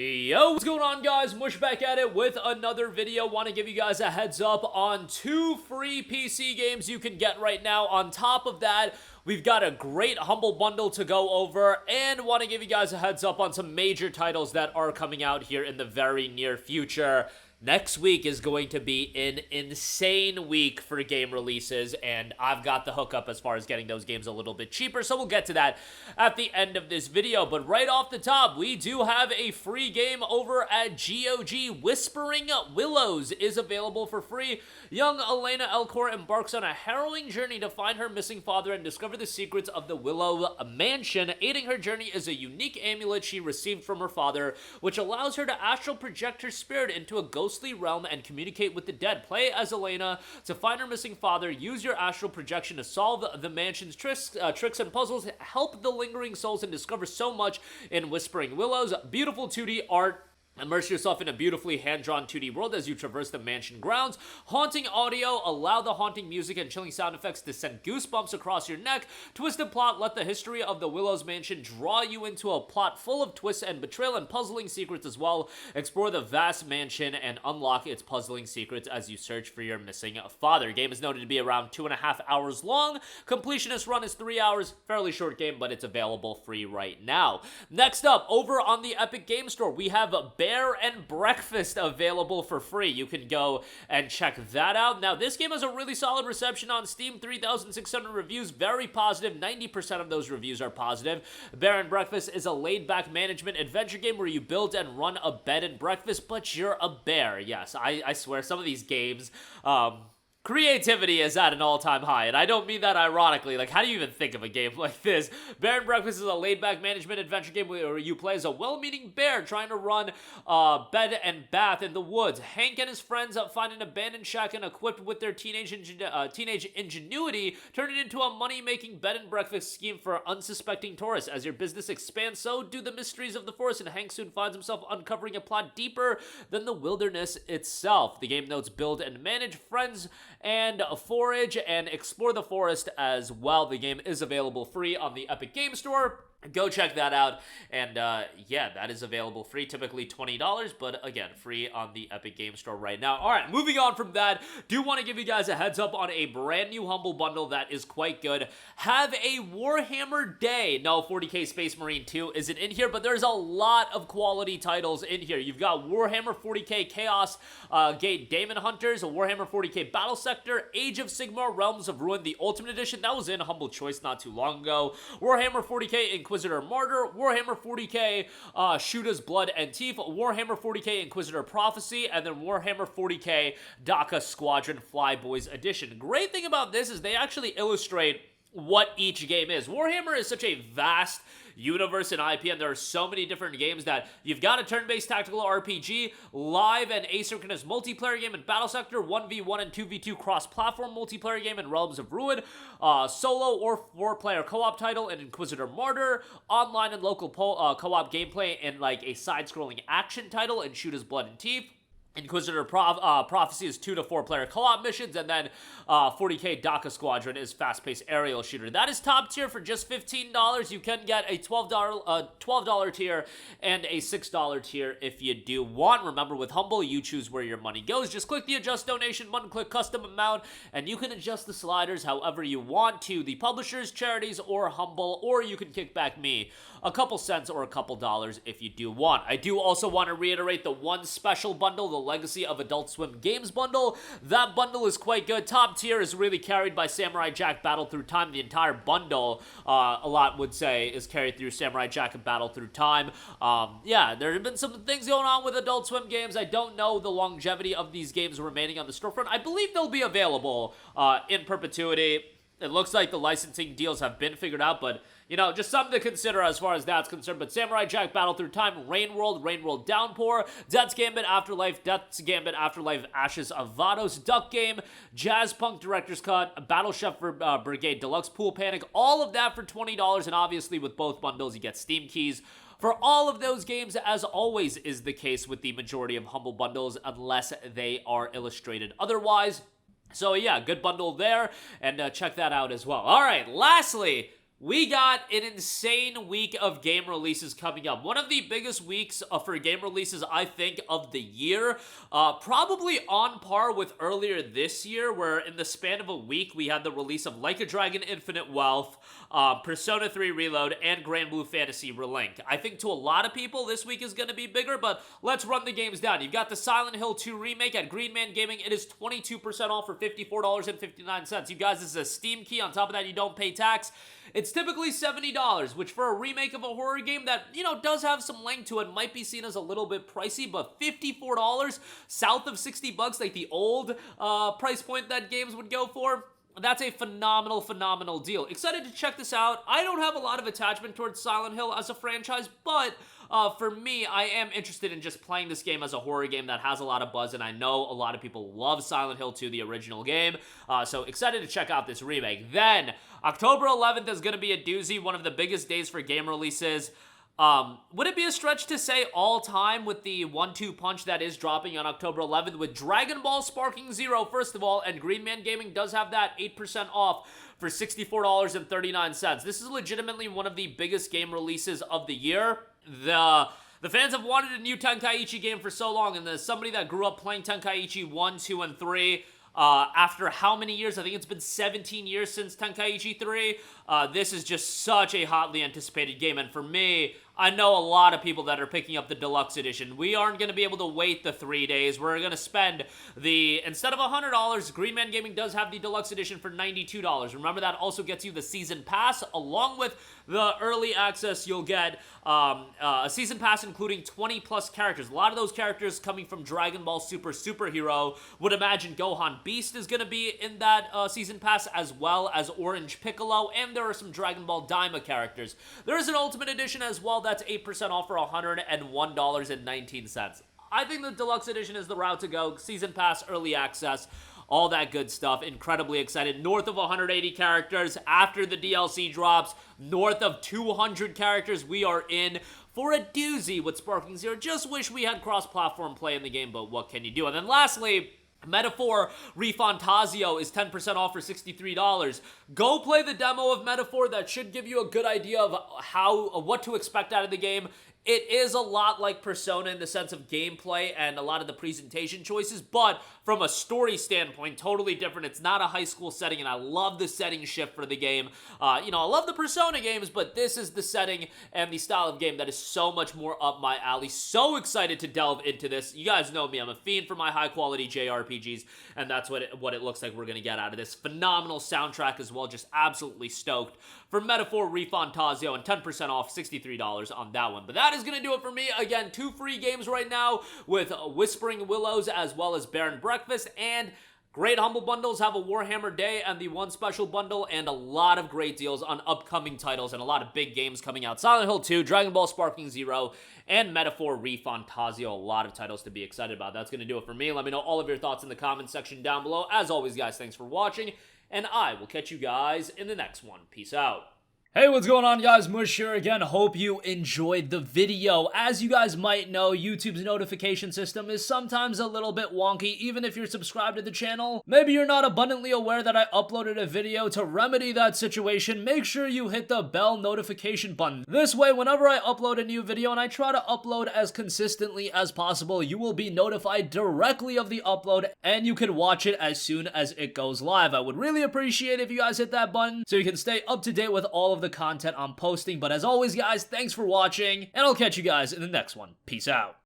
Yo, what's going on, guys? Mush back at it with another video. Want to give you guys a heads up on 2 free PC games you can get right now. On top of that, we've got a great Humble Bundle to go over, and want to give you guys a heads up on some major titles that are coming out here in the very near future. Next week is going to be an insane week for game releases, and I've got the hookup as far as getting those games a little bit cheaper, so we'll get to that at the end of this video. But right off the top, we do have a free game over at GOG. Whispering Willows is available for free. Young Elena Elcor embarks on a harrowing journey to find her missing father and discover the secrets of the Willow Mansion. Aiding her journey is a unique amulet she received from her father, which allows her to astral project her spirit into a ghostly realm and communicate with the dead. Play as Elena to find her missing father. Use your astral projection to solve the mansion's tricks and puzzles. Help the lingering souls and discover so much in Whispering Willows. Beautiful 2D art. Immerse yourself in a beautifully hand-drawn 2D world as you traverse the mansion grounds. Haunting audio. Allow the haunting music and chilling sound effects to send goosebumps across your neck. Twisted plot. Let the history of the Willows Mansion draw you into a plot full of twists and betrayal and puzzling secrets as well. Explore the vast mansion and unlock its puzzling secrets as you search for your missing father. Game is noted to be around 2.5 hours long. Completionist run is 3 hours. Fairly short game, but it's available free right now. Next up, over on the Epic Game Store, we have Bear and Breakfast available for free. You can go and check that out. Now, this game has a really solid reception on Steam, 3,600 reviews, very positive. 90% of those reviews are positive. Bear and Breakfast is a laid-back management adventure game where you build and run a bed and breakfast, but you're a bear. Yes, I swear, some of these games, creativity is at an all-time high, and I don't mean that ironically. Like, how do you even think of a game like this? Bear and Breakfast is a laid-back management adventure game where you play as a well-meaning bear trying to run bed and bath in the woods. Hank and his friends find an abandoned shack and, equipped with their teenage ingenuity, turn it into a money-making bed and breakfast scheme for unsuspecting tourists. As your business expands, so do the mysteries of the forest, and Hank soon finds himself uncovering a plot deeper than the wilderness itself. The game notes build and manage friends and forage and explore the forest as well. The game is available free on the Epic Game Store. Go check that out, and yeah, that is available free, typically $20, but again, free on the Epic Game Store right now. Alright, moving on from that, do want to give you guys a heads up on a brand new Humble Bundle that is quite good. Have a Warhammer Day. No, 40k Space Marine 2 isn't in here, but there's a lot of quality titles in here. You've got Warhammer 40k Chaos Gate Daemon Hunters, Warhammer 40k Battle Sector, Age of Sigmar Realms of Ruin, the Ultimate Edition. That was in Humble Choice not too long ago. Warhammer 40k Inquisitor Martyr, Warhammer 40k Shoota's Blood and Teeth, Warhammer 40k Inquisitor Prophecy, and then Warhammer 40k Daka Squadron Flyboys Edition. Great thing about this is they actually illustrate what each game is. Warhammer is such a vast universe and IP, and there are so many different games that you've got a turn-based tactical RPG, live and asynchronous multiplayer game in Battle Sector, 1v1 and 2v2 cross-platform multiplayer game in Realms of Ruin, solo or 4-player co-op title in Inquisitor Martyr, online and local co-op gameplay in like a side-scrolling action title in Shoota's Blood and Teeth. Inquisitor Prophecy is 2 to 4 player co-op missions, and then 40k Daka Squadron is fast-paced aerial shooter. That is top tier for just $15. You can get a $12 tier and a $6 tier if you do want. Remember, with Humble, you choose where your money goes. Just click the adjust donation button, click custom amount, and you can adjust the sliders however you want to the publishers, charities, or Humble, or you can kick back me a couple cents or a couple dollars if you do want. I do also want to reiterate the one special bundle, the Legacy of Adult Swim Games bundle. That bundle is quite good. Top tier is really carried by Samurai Jack Battle Through Time. The entire bundle, a lot would say, is carried through Samurai Jack and Battle Through Time. Yeah, there have been some things going on with Adult Swim games. I don't know the longevity of these games remaining on the storefront. I believe they'll be available in perpetuity. It looks like the licensing deals have been figured out, but, you know, just something to consider as far as that's concerned. But Samurai Jack Battle Through Time, Rain World Downpour, Death's Gambit Afterlife, Ashes of Vados, Duck Game, Jazz Punk Director's Cut, Battle Chef for Brigade Deluxe, Pool Panic, all of that for $20, and obviously with both bundles you get Steam keys for all of those games, as always is the case with the majority of Humble Bundles, unless they are illustrated otherwise. So yeah, good bundle there, and check that out as well. All right, lastly, We got an insane week of game releases coming up. One of the biggest weeks for game releases, I think, of the year. Probably on par with earlier this year, where in the span of a week, we had the release of Like a Dragon Infinite Wealth, Persona 3 Reload, and Grand Blue Fantasy Relink. I think to a lot of people, this week is going to be bigger, but let's run the games down. You've got the Silent Hill 2 remake at Green Man Gaming. It is 22% off for $54.59. You guys, this is a Steam key. On top of that, you don't pay tax. It's typically $70, which for a remake of a horror game that, does have some length to it, might be seen as a little bit pricey, but $54, south of $60, like the old price point that games would go for. That's a phenomenal, phenomenal deal. Excited to check this out. I don't have a lot of attachment towards Silent Hill as a franchise, but for me, I am interested in just playing this game as a horror game that has a lot of buzz, and I know a lot of people love Silent Hill 2, the original game, so excited to check out this remake. Then, October 11th is going to be a doozy, one of the biggest days for game releases. Would it be a stretch to say all time with the 1-2 punch that is dropping on October 11th with Dragon Ball Sparking Zero, first of all, and Green Man Gaming does have that 8% off for $64.39. This is legitimately one of the biggest game releases of the year. The fans have wanted a new Tenkaichi game for so long, and as somebody that grew up playing Tenkaichi 1, 2, and 3, after how many years? I think it's been 17 years since Tenkaichi 3. This is just such a hotly anticipated game, and for me, I know a lot of people that are picking up the Deluxe Edition. We aren't going to be able to wait the 3 days. We're going to spend instead of $100, Green Man Gaming does have the Deluxe Edition for $92. Remember, that also gets you the Season Pass. Along with the Early Access, you'll get a Season Pass including 20 plus characters. A lot of those characters coming from Dragon Ball Super Superhero. Would imagine Gohan Beast is going to be in that Season Pass, as well as Orange Piccolo, and there are some Dragon Ball Daima characters. There is an Ultimate Edition as well. That's 8% off for $101.19. I think the Deluxe Edition is the route to go. Season Pass, Early Access, all that good stuff. Incredibly excited. North of 180 characters after the DLC drops. North of 200 characters. We are in for a doozy with Sparking Zero. Just wish we had cross-platform play in the game, but what can you do? And then lastly, Metaphor ReFantazio is 10% off for $63. Go play the demo of Metaphor. That should give you a good idea of what to expect out of the game. It is a lot like Persona in the sense of gameplay and a lot of the presentation choices, but from a story standpoint, totally different. It's not a high school setting, and I love the setting shift for the game. I love the Persona games, but this is the setting and the style of game that is so much more up my alley. So excited to delve into this. You guys know me. I'm a fiend for my high-quality JRPGs, and that's what it looks like we're going to get out of this. Phenomenal soundtrack as well. Just absolutely stoked for Metaphor ReFantazio, and 10% off, $63 on that one. But that is going to do it for me. Again, 2 free games right now with Whispering Willows as well as Baron Breakfast, and great Humble Bundles have a Warhammer Day and the One Special Bundle, and a lot of great deals on upcoming titles and a lot of big games coming out. Silent Hill 2, Dragon Ball Sparking Zero, and Metaphor ReFantazio. A lot of titles to be excited about. That's going to do it for me. Let me know all of your thoughts in the comments section down below. As always, guys, thanks for watching, and I will catch you guys in the next one. Peace out. Hey, what's going on, guys? Mush here again. Hope you enjoyed the video. As you guys might know, YouTube's notification system is sometimes a little bit wonky, even if you're subscribed to the channel. Maybe you're not abundantly aware that I uploaded a video. To remedy that situation, make sure you hit the bell notification button. This way, whenever I upload a new video, and I try to upload as consistently as possible, you will be notified directly of the upload, and you can watch it as soon as it goes live. I would really appreciate if you guys hit that button so you can stay up to date with all of the content I'm posting. But as always, guys, thanks for watching, and I'll catch you guys in the next one. Peace out.